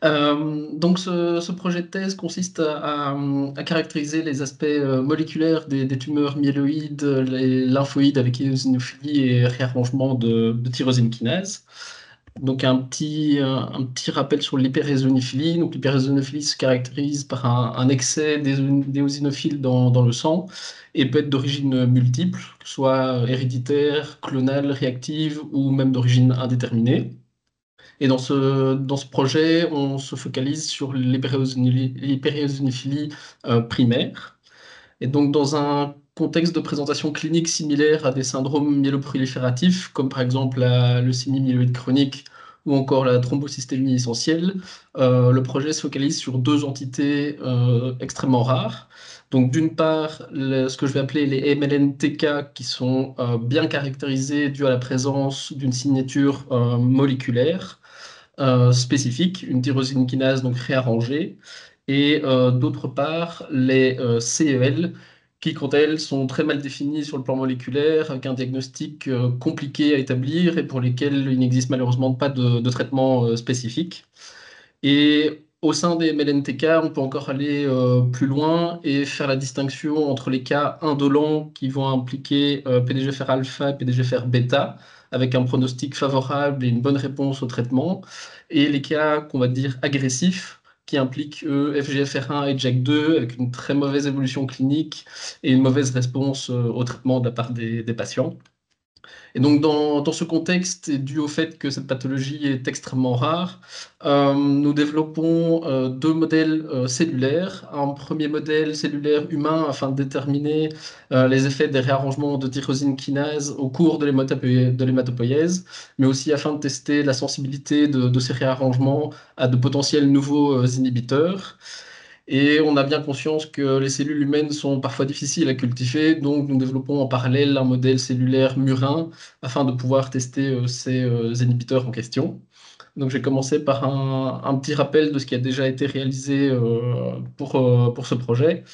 Donc, ce projet de thèse consiste à caractériser les aspects moléculaires des tumeurs myéloïdes, les lymphoïdes avec éosinophilie et réarrangement de tyrosine kinase. Donc, un petit rappel sur l'hyperéosinophilie. Donc, l'hyperéosinophilie se caractérise par un excès d'éosinophiles dans le sang et peut être d'origine multiple, que ce soit héréditaire, clonale, réactive ou même d'origine indéterminée. Et dans ce projet, on se focalise sur l'hyperéosinophilie primaire. Et donc, dans un contexte de présentation clinique similaire à des syndromes myéloprolifératifs, comme par exemple la leucémie myéloïde chronique ou encore la thrombocystémie essentielle, le projet se focalise sur deux entités extrêmement rares. Donc, d'une part, ce que je vais appeler les MLNTK, qui sont bien caractérisés dû à la présence d'une signature moléculaire spécifique, une tyrosine kinase donc réarrangée, et d'autre part les CEL qui, quant à elles, sont très mal définies sur le plan moléculaire, avec un diagnostic compliqué à établir et pour lesquels il n'existe malheureusement pas de traitement spécifique. Et au sein des MLNTK, on peut encore aller plus loin et faire la distinction entre les cas indolents qui vont impliquer PDGFR alpha et PDGFR bêta, avec un pronostic favorable et une bonne réponse au traitement, et les cas qu'on va dire agressifs, qui impliquent FGFR1 et JAK2, avec une très mauvaise évolution clinique et une mauvaise réponse au traitement de la part des patients. Et donc, dans ce contexte, et dû au fait que cette pathologie est extrêmement rare, nous développons deux modèles cellulaires. Un premier modèle cellulaire humain afin de déterminer les effets des réarrangements de tyrosine kinase au cours de l'hématopoïèse, mais aussi afin de tester la sensibilité de ces réarrangements à de potentiels nouveaux inhibiteurs. Et on a bien conscience que les cellules humaines sont parfois difficiles à cultiver, donc nous développons en parallèle un modèle cellulaire murin afin de pouvoir tester ces inhibiteurs en question. Donc j'ai commencé par un petit rappel de ce qui a déjà été réalisé pour ce projet.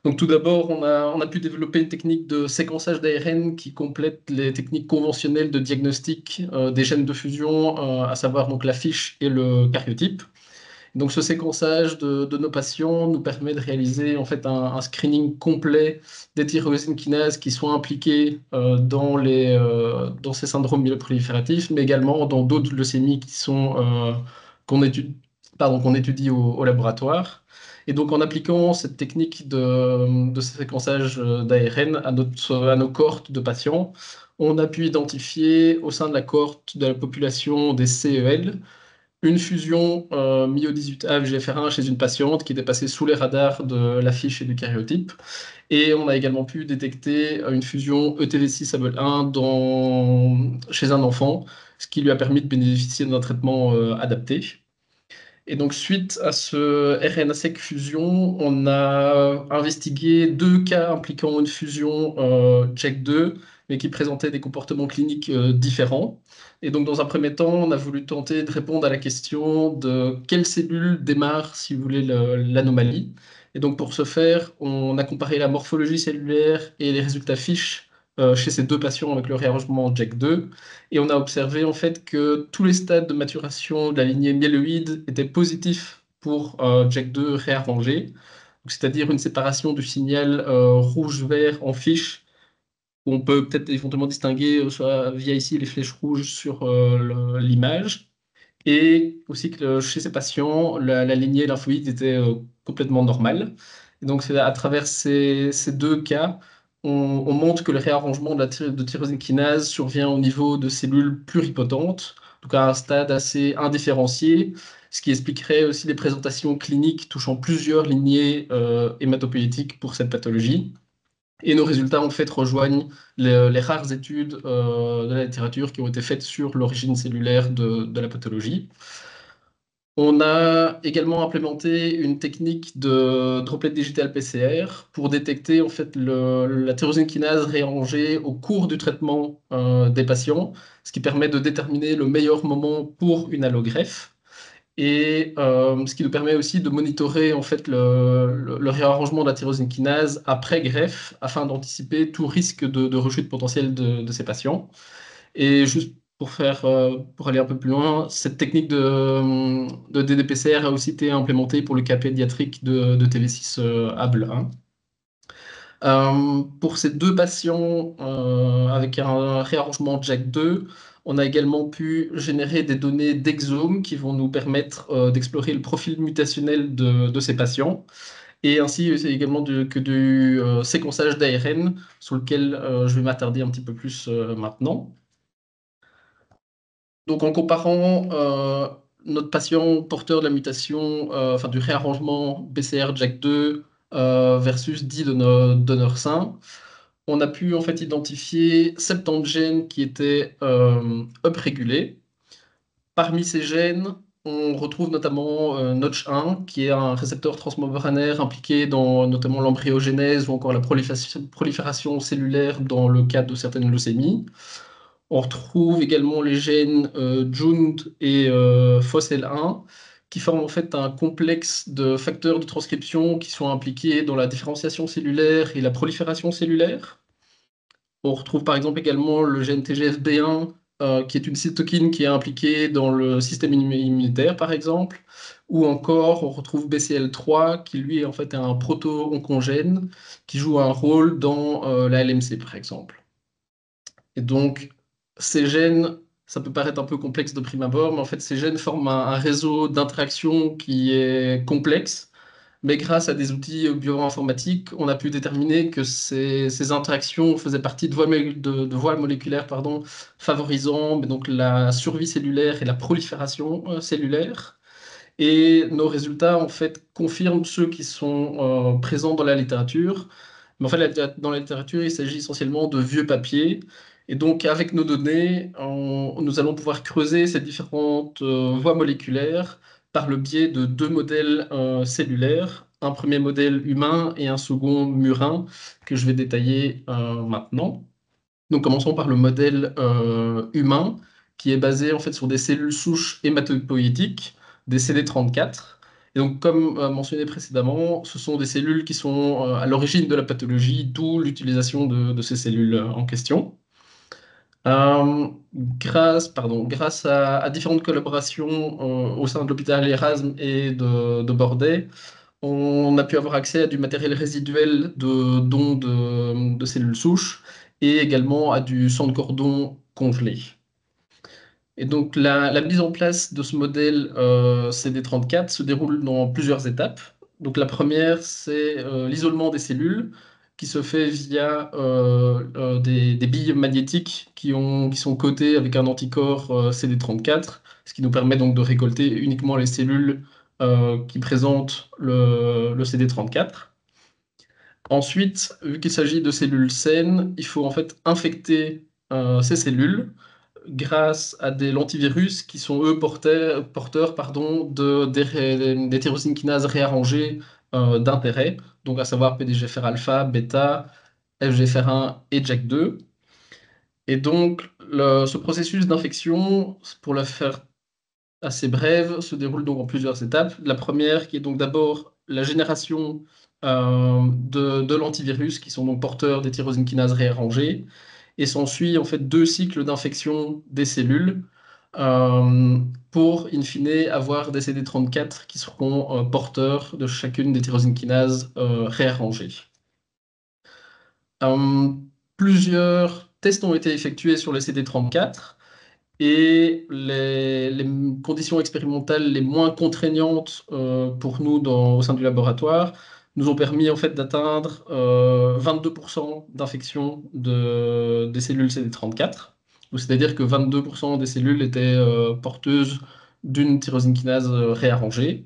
Donc tout d'abord, on a pu développer une technique de séquençage d'ARN qui complète les techniques conventionnelles de diagnostic des gènes de fusion, à savoir donc la fiche et le karyotype. Donc, ce séquençage de nos patients nous permet de réaliser en fait un screening complet des tyrosine kinases qui sont impliquées dans ces syndromes myeloprolifératifs, mais également dans d'autres leucémies qu'on étudie, qu'on étudie au laboratoire. Et donc, en appliquant cette technique de séquençage d'ARN à nos cohortes de patients, on a pu identifier au sein de la cohorte de la population des CEL une fusion MYO18A FGFR1 chez une patiente qui était passée sous les radars de la fiche et du karyotype. Et on a également pu détecter une fusion ETV6-ABL1 chez un enfant, ce qui lui a permis de bénéficier d'un traitement adapté. Et donc, suite à ce RNA-seq fusion, on a investigué deux cas impliquant une fusion JAK2, mais qui présentaient des comportements cliniques différents. Et donc, dans un premier temps, on a voulu tenter de répondre à la question de quelle cellule démarre, si vous voulez, l'anomalie. Et donc, pour ce faire, on a comparé la morphologie cellulaire et les résultats fiches chez ces deux patients avec le réarrangement JAK2. Et on a observé en fait que tous les stades de maturation de la lignée myéloïde étaient positifs pour Jack2 réarrangé, c'est-à-dire une séparation du signal rouge-vert en fiche, où on peut peut-être éventuellement distinguer soit via ici les flèches rouges sur l'image, et aussi que chez ces patients, la lignée lymphoïde était complètement normale. Et donc, c'est à travers ces deux cas, on montre que le réarrangement de tyrosine kinase survient au niveau de cellules pluripotentes, donc à un stade assez indifférencié, ce qui expliquerait aussi les présentations cliniques touchant plusieurs lignées hématopoïétiques pour cette pathologie. Et nos résultats, en fait, rejoignent les rares études de la littérature qui ont été faites sur l'origine cellulaire de la pathologie. On a également implémenté une technique de droplet digital PCR pour détecter en fait la tyrosine kinase réarrangée au cours du traitement des patients, ce qui permet de déterminer le meilleur moment pour une allogreffe. Et ce qui nous permet aussi de monitorer en fait le réarrangement de la tyrosine kinase après greffe afin d'anticiper tout risque de rechute potentielle de ces patients. Et juste pour aller un peu plus loin, cette technique de DDPCR a aussi été implémentée pour le cas pédiatrique de TV6 Hable 1. Pour ces deux patients avec un réarrangement Jack 2, on a également pu générer des données d'exome qui vont nous permettre d'explorer le profil mutationnel de ces patients et ainsi c'est également que du séquençage d'ARN sur lequel je vais m'attarder un petit peu plus maintenant. Donc en comparant notre patient porteur de la mutation, enfin du réarrangement BCR Jack 2 versus 10 donneurs sains, on a pu en fait identifier 70 gènes qui étaient uprégulés. Parmi ces gènes, on retrouve notamment Notch1, qui est un récepteur transmembranaire impliqué dans notamment l'embryogenèse ou encore la prolifération cellulaire dans le cadre de certaines leucémies. On retrouve également les gènes JUNT et FOSL1, qui forment en fait un complexe de facteurs de transcription qui sont impliqués dans la différenciation cellulaire et la prolifération cellulaire. On retrouve par exemple également le gène TGFB1, qui est une cytokine qui est impliquée dans le système immunitaire, par exemple. Ou encore, on retrouve BCL3, qui lui en fait est un proto-oncogène qui joue un rôle dans la LMC, par exemple. Et donc, ces gènes, ça peut paraître un peu complexe de prime abord, mais en fait, ces gènes forment un réseau d'interaction qui est complexe. Mais grâce à des outils bioinformatiques, on a pu déterminer que ces interactions faisaient partie de voies moléculaires pardon, favorisant mais donc la survie cellulaire et la prolifération cellulaire. Et nos résultats, en fait, confirment ceux qui sont présents dans la littérature. Mais en fait, dans la littérature, il s'agit essentiellement de vieux papiers. Et donc, avec nos données, nous allons pouvoir creuser ces différentes voies moléculaires par le biais de deux modèles cellulaires, un premier modèle humain et un second murin, que je vais détailler maintenant. Donc, commençons par le modèle humain, qui est basé en fait sur des cellules souches hématopoïétiques, des CD34. Et donc, comme mentionné précédemment, ce sont des cellules qui sont à l'origine de la pathologie, d'où l'utilisation de ces cellules en question. Grâce à différentes collaborations au sein de l'hôpital Erasme et de Bordeaux, on a pu avoir accès à du matériel résiduel de dons de cellules souches et également à du sang de cordon congelé. Et donc la mise en place de ce modèle CD34 se déroule dans plusieurs étapes. Donc la première, c'est l'isolement des cellules qui se fait via des billes magnétiques qui sont codées avec un anticorps CD34, ce qui nous permet donc de récolter uniquement les cellules qui présentent le CD34. Ensuite, vu qu'il s'agit de cellules saines, il faut en fait infecter ces cellules grâce à des lentivirus qui sont eux porteurs pardon, des tyrosine kinases réarrangées d'intérêt, donc à savoir PDGFR alpha, bêta, FGFR1 et JAK2. Et donc ce processus d'infection, pour le faire assez brève, se déroule donc en plusieurs étapes. La première qui est donc d'abord la génération de l'antivirus qui sont donc porteurs des tyrosine kinases réarrangées et s'ensuit en fait deux cycles d'infection des cellules pour in fine avoir des CD34 qui seront porteurs de chacune des tyrosine kinases réarrangées. Euh, Plusieurs tests ont été effectués sur les CD34 et les conditions expérimentales les moins contraignantes pour nous au sein du laboratoire nous ont permis en fait d'atteindre 22% d'infection des cellules CD34. C'est-à-dire que 22% des cellules étaient porteuses d'une tyrosine kinase réarrangée.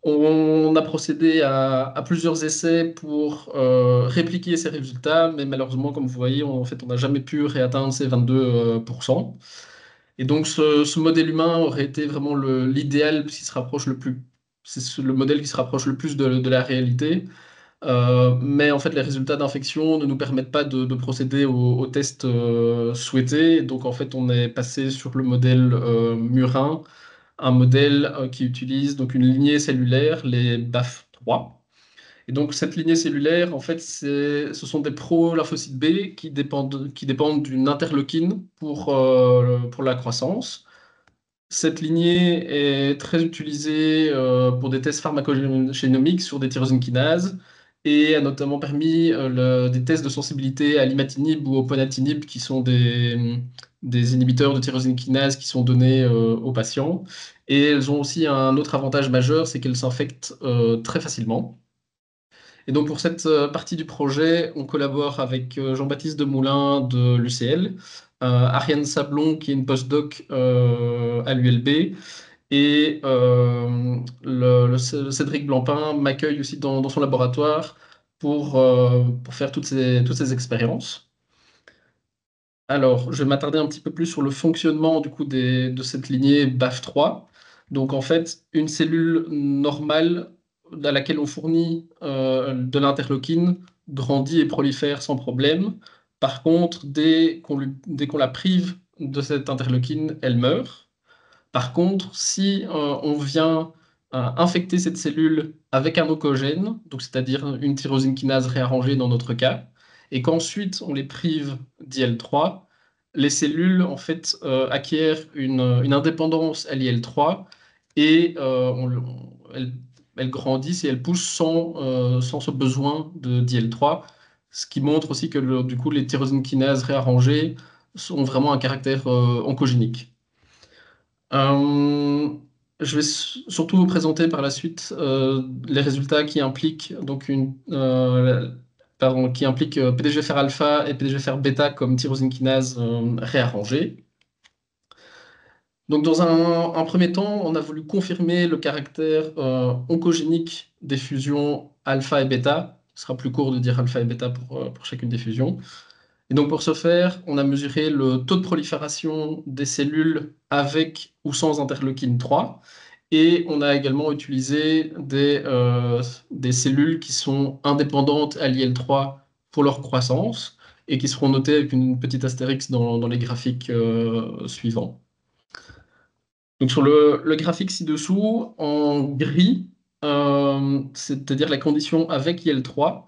On a procédé à plusieurs essais pour répliquer ces résultats, mais malheureusement, comme vous voyez, en fait, on n'a jamais pu réatteindre ces 22%. Et donc, ce modèle humain aurait été vraiment l'idéal qui se rapproche le plus. C'est le modèle qui se rapproche le plus de la réalité. Mais en fait, les résultats d'infection ne nous permettent pas de procéder au test souhaité. Donc, en fait, on est passé sur le modèle murin, un modèle qui utilise donc une lignée cellulaire, les BAF3. Et donc, cette lignée cellulaire, en fait, ce sont des pro-lymphocytes B qui dépendent d'une interleukine pour la croissance. Cette lignée est très utilisée pour des tests pharmacogénomiques sur des tyrosines kinases et a notamment permis des tests de sensibilité à l'imatinib ou au ponatinib, qui sont des inhibiteurs de tyrosine kinase qui sont donnés aux patients. Et elles ont aussi un autre avantage majeur, c'est qu'elles s'infectent très facilement. Et donc pour cette partie du projet, on collabore avec Jean-Baptiste Demoulin de l'UCL, Ariane Sablon qui est une postdoc à l'ULB, et le Cédric Blancpain m'accueille aussi dans son laboratoire pour faire toutes ces expériences. Alors, je vais m'attarder un petit peu plus sur le fonctionnement du coup de cette lignée BAF3. Donc, en fait, une cellule normale à laquelle on fournit de l'interleukine grandit et prolifère sans problème. Par contre, dès qu'on la prive de cette interleukine, elle meurt. Par contre, si on vient infecter cette cellule avec un oncogène, donc c'est-à-dire une tyrosine kinase réarrangée dans notre cas, et qu'ensuite on les prive d'IL3, les cellules en fait acquièrent une indépendance à l'IL3 et elles grandissent et elles poussent sans ce besoin d'IL3, ce qui montre aussi que du coup les tyrosines kinases réarrangées ont vraiment un caractère oncogénique. Euh, je vais surtout vous présenter par la suite les résultats qui impliquent PDGFR alpha et PDGFR bêta comme tyrosine kinase réarrangée. Donc, dans un premier temps, on a voulu confirmer le caractère oncogénique des fusions alpha et bêta. Ce sera plus court de dire alpha et bêta pour chacune des fusions. Et donc pour ce faire, on a mesuré le taux de prolifération des cellules avec ou sans interleukine 3. Et on a également utilisé des cellules qui sont indépendantes à l'IL3 pour leur croissance et qui seront notées avec une petite astérix dans les graphiques suivants. Donc sur le graphique ci-dessous, en gris, c'est-à-dire la condition avec IL3,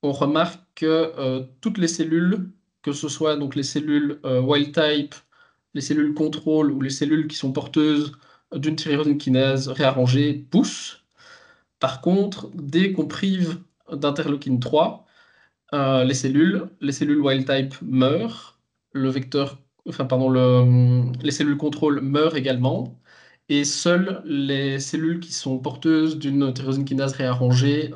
on remarque que toutes les cellules, que ce soit donc les cellules wild type, les cellules contrôle ou les cellules qui sont porteuses d'une tyrosine kinase réarrangée, poussent. Par contre, dès qu'on prive d'interleukine 3, les cellules wild type meurent, les cellules contrôle meurent également, et seules les cellules qui sont porteuses d'une tyrosine kinase réarrangée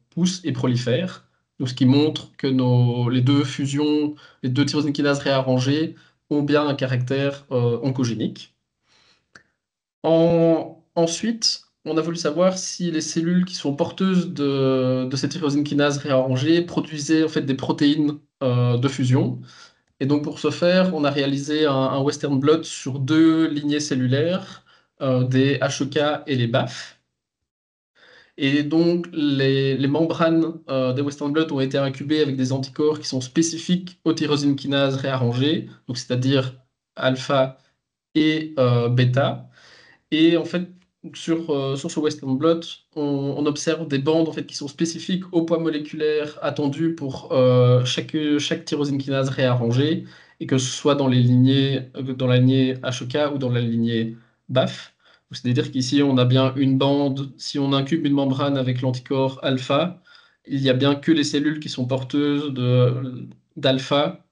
poussent et prolifèrent. Donc, ce qui montre que les deux tyrosines kinases réarrangées ont bien un caractère oncogénique. Ensuite, on a voulu savoir si les cellules qui sont porteuses de cette tyrosine kinase réarrangée produisaient en fait des protéines de fusion. Et donc pour ce faire, on a réalisé un Western blot sur deux lignées cellulaires, des HEK et les BAF. Et donc les membranes des Western blot ont été incubées avec des anticorps qui sont spécifiques aux tyrosines kinases réarrangées, donc c'est-à-dire alpha et bêta. Et en fait, sur ce Western blot, on observe des bandes en fait, qui sont spécifiques au poids moléculaire attendu pour chaque tyrosine kinase réarrangée, et que ce soit dans la lignée HEK ou dans la lignée BAF. C'est-à-dire qu'ici, on a bien une bande, si on incube une membrane avec l'anticorps alpha, il n'y a bien que les cellules qui sont porteuses d'alpha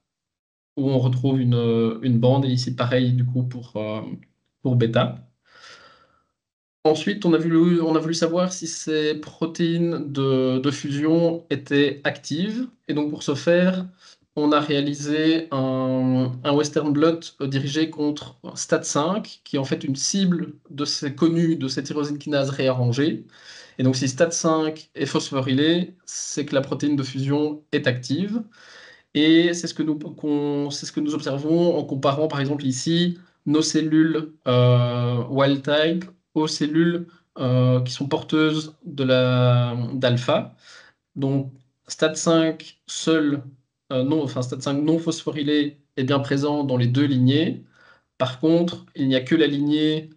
où on retrouve une bande, et ici pareil du coup pour bêta. Ensuite, on a voulu savoir si ces protéines de fusion étaient actives. Et donc, pour ce faire, on a réalisé un Western blot dirigé contre STAT5, qui est en fait une cible connue de cette tyrosine kinase réarrangée. Et donc, si STAT5 est phosphorylé, c'est que la protéine de fusion est active. Et c'est ce que nous observons en comparant, par exemple, ici, nos cellules wild type aux cellules qui sont porteuses d'alpha. Donc, STAT5 seul, STAT5 non phosphorylé est bien présent dans les deux lignées. Par contre, il n'y a que la lignée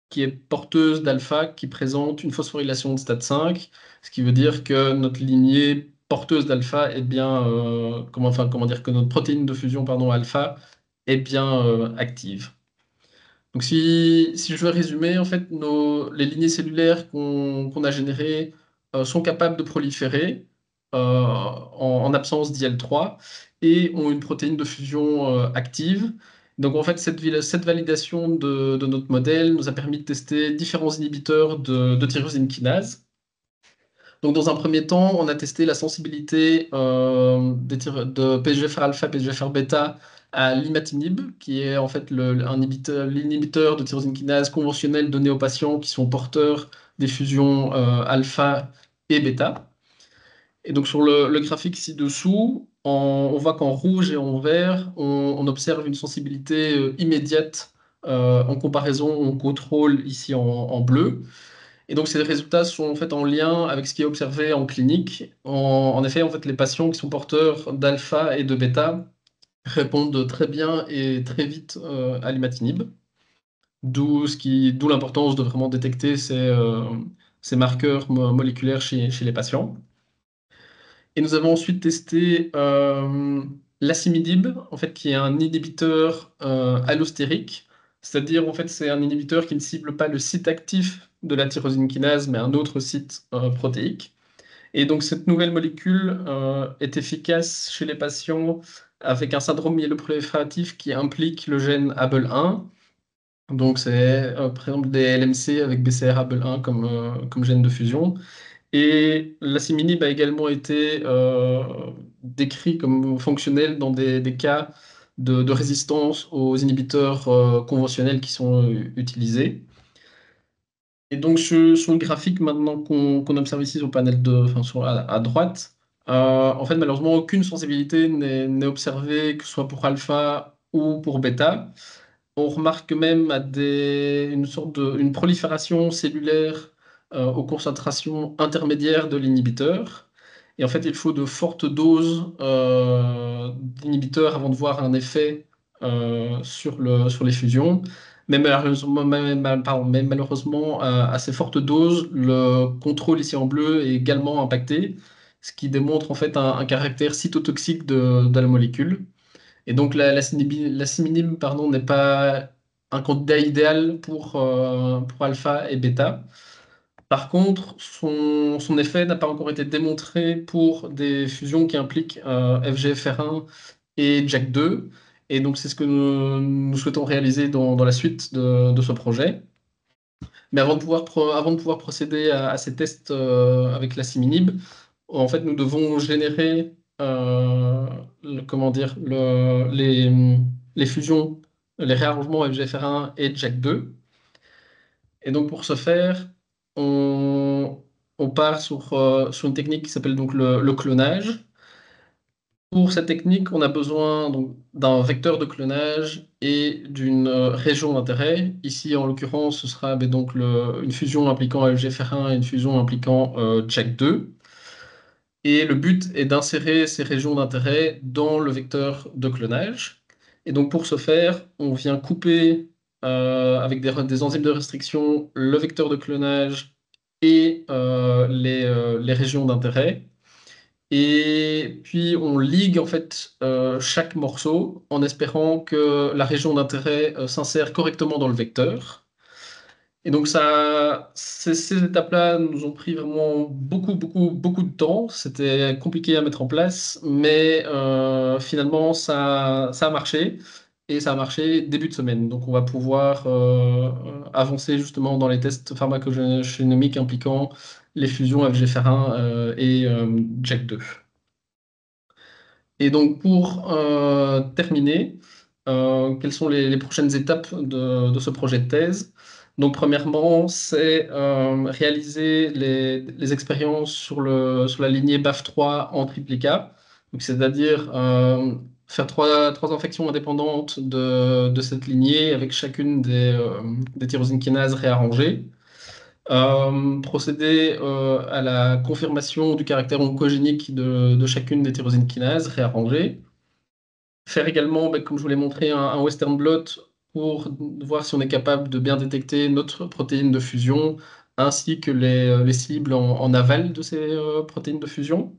qui est porteuse d'alpha qui présente une phosphorylation de stade 5, ce qui veut dire que notre lignée porteuse d'alpha est bien, comment dire, que notre protéine de fusion, pardon, alpha est bien active. Donc si je veux résumer, en fait, les lignées cellulaires qu'on a générées sont capables de proliférer en absence d'IL3 et ont une protéine de fusion active. Donc en fait, cette validation de notre modèle nous a permis de tester différents inhibiteurs de tyrosine kinase. Donc, dans un premier temps, on a testé la sensibilité de PGFR alpha, PGFR bêta à l'imatinib, qui est en fait l'inhibiteur de tyrosine kinase conventionnel donné aux patients qui sont porteurs des fusions alpha et bêta. Et donc, sur le graphique ci-dessous, on voit qu'en rouge et en vert, on observe une sensibilité immédiate en comparaison au contrôle ici en bleu. Et donc, ces résultats sont en fait en lien avec ce qui est observé en clinique. En effet, en fait, les patients qui sont porteurs d'alpha et de bêta répondent très bien et très vite à l'imatinib, d'où l'importance de vraiment détecter ces marqueurs moléculaires chez les patients. Et nous avons ensuite testé l'asciminib, en fait, qui est un inhibiteur allostérique, c'est-à-dire en fait c'est un inhibiteur qui ne cible pas le site actif de la tyrosine kinase, mais un autre site protéique. Et donc cette nouvelle molécule est efficace chez les patients avec un syndrome myéloprolifératif qui implique le gène ABL1. Donc c'est par exemple des LMC avec BCR ABL1 comme gène de fusion. Et l'asciminib a également été décrit comme fonctionnel dans des cas de résistance aux inhibiteurs conventionnels qui sont utilisés. Et donc sur le graphique maintenant qu'on observe ici sur le panel enfin, à droite, en fait malheureusement aucune sensibilité n'est observée, que ce soit pour alpha ou pour bêta. On remarque même une prolifération cellulaire aux concentrations intermédiaires de l'inhibiteur. Et en fait, il faut de fortes doses d'inhibiteurs avant de voir un effet sur les fusions. Mais malheureusement, à ces fortes doses, le contrôle ici en bleu est également impacté, ce qui démontre en fait un caractère cytotoxique de la molécule. Et donc l'asciminib, pardon, n'est pas un candidat idéal pour alpha et bêta. Par contre, son effet n'a pas encore été démontré pour des fusions qui impliquent FGFR1 et JAK2. Et donc c'est ce que nous souhaitons réaliser dans la suite de ce projet. Mais avant de pouvoir procéder à ces tests avec l'asciminib, en fait, nous devons générer comment dire, les fusions, les réarrangements FGFR1 et JAK2. Et donc, pour ce faire, on, on part sur une technique qui s'appelle donc le clonage. Pour cette technique, on a besoin donc d'un vecteur de clonage et d'une région d'intérêt. Ici, en l'occurrence, ce sera donc une fusion impliquant FGFR1 et une fusion impliquant JAK2. Et le but est d'insérer ces régions d'intérêt dans le vecteur de clonage. Et donc pour ce faire, on vient couper avec des enzymes de restriction le vecteur de clonage et les régions d'intérêt. Et puis on ligue en fait chaque morceau en espérant que la région d'intérêt s'insère correctement dans le vecteur. Et donc ces étapes-là nous ont pris vraiment beaucoup de temps. C'était compliqué à mettre en place, mais finalement ça a marché et ça a marché début de semaine. Donc on va pouvoir avancer justement dans les tests pharmacogénomiques impliquant les fusions FGFR1 et JAK2. Et donc pour terminer, quelles sont les prochaines étapes de ce projet de thèse? Donc premièrement, c'est réaliser les expériences sur la lignée BAF3 en triplicat, donc c'est-à-dire faire trois infections indépendantes de cette lignée avec chacune des tyrosine kinases réarrangées. Procéder à la confirmation du caractère oncogénique de chacune des tyrosine kinases réarrangées. Faire également, comme je vous l'ai montré, un Western blot pour voir si on est capable de bien détecter notre protéine de fusion ainsi que les cibles en aval de ces protéines de fusion.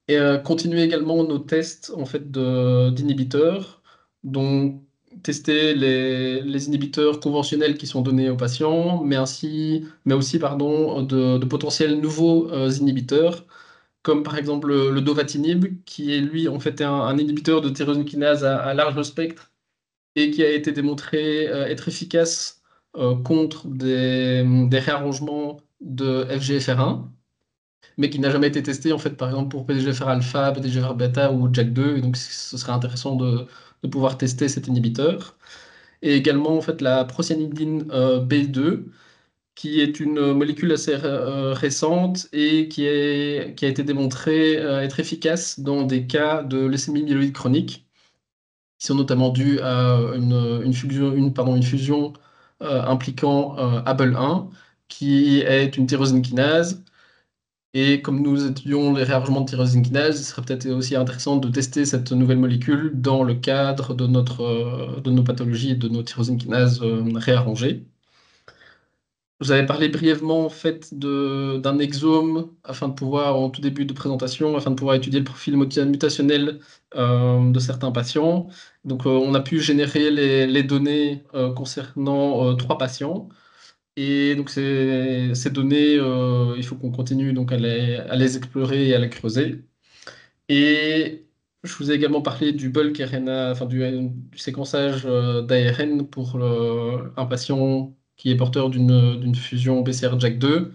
Et continuer également nos tests en fait d'inhibiteurs, donc tester les inhibiteurs conventionnels qui sont donnés aux patients, mais aussi pardon, de potentiels nouveaux inhibiteurs, comme par exemple le dovatinib, qui est lui en fait un inhibiteur de tyrosine kinase à large spectre et qui a été démontré être efficace contre des réarrangements de FGFR1, mais qui n'a jamais été testé en fait par exemple pour PDGFR alpha, PDGFR bêta ou JAK2, et donc ce serait intéressant de pouvoir tester cet inhibiteur. Et également en fait la procyanidine B2, qui est une molécule assez récente et qui a été démontrée être efficace dans des cas de leucémie myéloïde chronique, qui sont notamment dus à une fusion impliquant ABL1, qui est une tyrosine kinase. Et comme nous étudions les réarrangements de tyrosine kinase, il serait peut-être aussi intéressant de tester cette nouvelle molécule dans le cadre de nos pathologies et de nos tyrosine kinases réarrangées. Vous avez parlé brièvement en fait d'un exome afin de pouvoir, en tout début de présentation, afin de pouvoir étudier le profil mutationnel de certains patients. Donc, on a pu générer les données concernant 3 patients. Et donc, ces données, il faut qu'on continue donc à les explorer et à les creuser. Et je vous ai également parlé du bulk RNA, enfin du séquençage d'ARN pour un patient qui est porteur d'une fusion BCR-JAK2.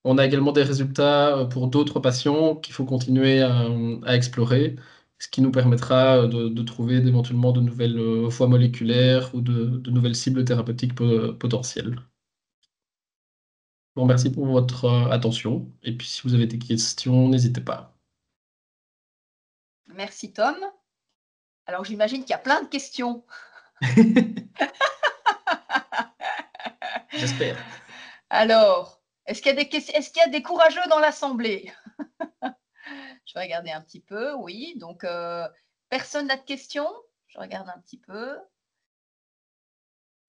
On a également des résultats pour d'autres patients qu'il faut continuer à explorer, ce qui nous permettra de trouver éventuellement de nouvelles voies moléculaires ou de nouvelles cibles thérapeutiques potentielles. Je vous remercie pour votre attention. Et puis, si vous avez des questions, n'hésitez pas. Merci Tom. Alors j'imagine qu'il y a plein de questions. J'espère. Alors, est-ce qu'il y a des courageux dans l'assemblée? Je vais regarder un petit peu, oui. Donc, personne n'a de questions? Je regarde un petit peu.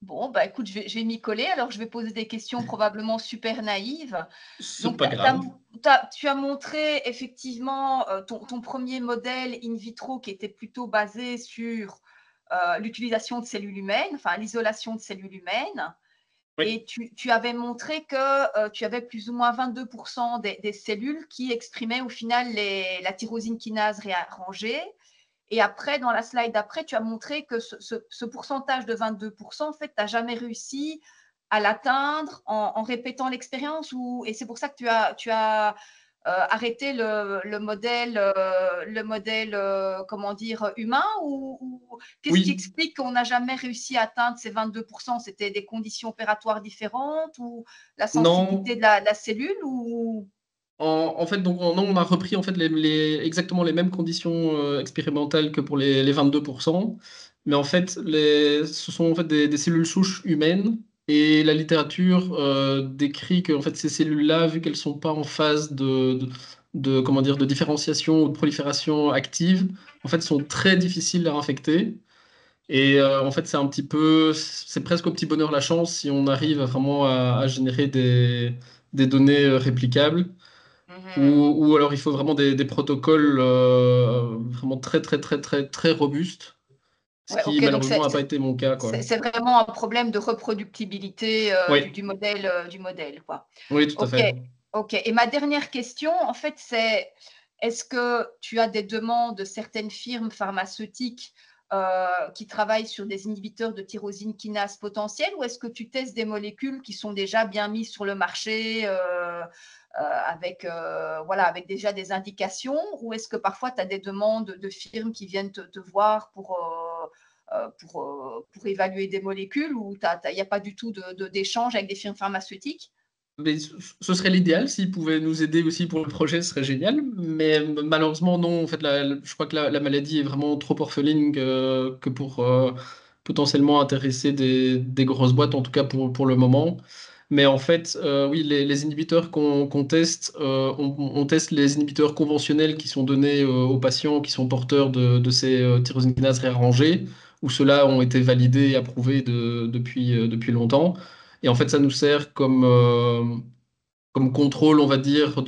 Bon, bah écoute, je vais m'y coller. Alors, je vais poser des questions probablement super naïves. C'est Donc, pas grave. tu as montré effectivement ton premier modèle in vitro qui était plutôt basé sur l'utilisation de cellules humaines, enfin l'isolation de cellules humaines. Oui. Et tu avais montré que tu avais plus ou moins 22% des cellules qui exprimaient au final la tyrosine kinase réarrangée. Et après, dans la slide d'après, tu as montré que ce pourcentage de 22%, en fait, tu n'as jamais réussi à l'atteindre en répétant l'expérience. Et c'est pour ça que tu as arrêté le modèle comment dire, humain ou qu'est-ce qui Oui. explique qu'on n'a jamais réussi à atteindre ces 22%? C'était des conditions opératoires différentes ou la sensibilité Non. de la cellule ou... En fait, donc, non, on a repris en fait, exactement les mêmes conditions expérimentales que pour les 22%. Mais en fait, ce sont en fait des cellules souches humaines. Et la littérature décrit que en fait, ces cellules-là, vu qu'elles ne sont pas en phase comment dire, de différenciation ou de prolifération active, en fait, sont très difficiles à infecter. Et en fait, c'est presque au petit bonheur la chance si on arrive vraiment à générer des données réplicables. Ou alors il faut vraiment des protocoles vraiment très très très très très robustes, ce Ouais, qui ok, donc malheureusement n'a pas été mon cas, quoi. c'est vraiment un problème de reproductibilité Oui, du modèle, quoi. oui, tout à Ok, fait. ok. Et ma dernière question, en fait, c'est est-ce que tu as des demandes de certaines firmes pharmaceutiques qui travaillent sur des inhibiteurs de tyrosine kinase potentiels ou est-ce que tu testes des molécules qui sont déjà bien mises sur le marché voilà, avec déjà des indications ou est-ce que parfois tu as des demandes de firmes qui viennent te voir pour évaluer des molécules ou il n'y a pas du tout d'échange avec des firmes pharmaceutiques? Mais ce serait l'idéal s'ils pouvaient nous aider aussi pour le projet, ce serait génial. Mais malheureusement, non. En fait, je crois que la maladie est vraiment trop orpheline que pour potentiellement intéresser des grosses boîtes, en tout cas pour le moment. Mais en fait, oui, les inhibiteurs qu'on teste, on teste les inhibiteurs conventionnels qui sont donnés aux patients qui sont porteurs de ces tyrosine kinases réarrangées. où ceux-là ont été validés et approuvés depuis longtemps. Et en fait, ça nous sert comme contrôle, on va dire,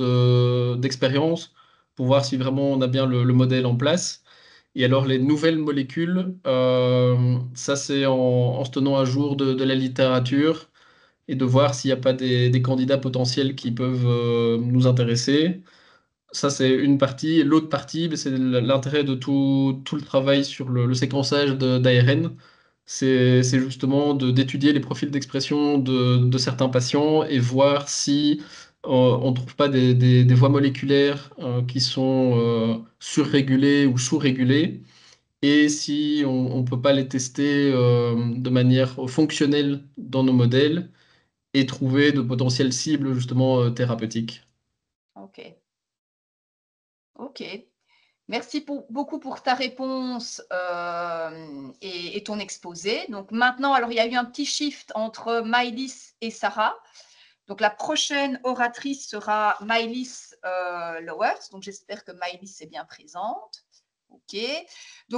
d'expérience pour voir si vraiment on a bien le modèle en place. Et alors, les nouvelles molécules, ça, c'est en se tenant à jour de la littérature et de voir s'il n'y a pas des candidats potentiels qui peuvent nous intéresser. Ça, c'est une partie. Et l'autre partie, ben, c'est l'intérêt de tout le travail sur le séquençage d'ARN. C'est justement d'étudier les profils d'expression de certains patients et voir si on ne trouve pas des voies moléculaires qui sont surrégulées ou sous-régulées et si on ne peut pas les tester de manière fonctionnelle dans nos modèles et trouver de potentielles cibles justement thérapeutiques. Ok. Ok. Merci beaucoup pour ta réponse et ton exposé. Donc maintenant, alors il y a eu un petit shift entre Maëlys et Sarah. Donc la prochaine oratrice sera Maëlys Lowers. Donc j'espère que Maëlys est bien présente. Ok. Donc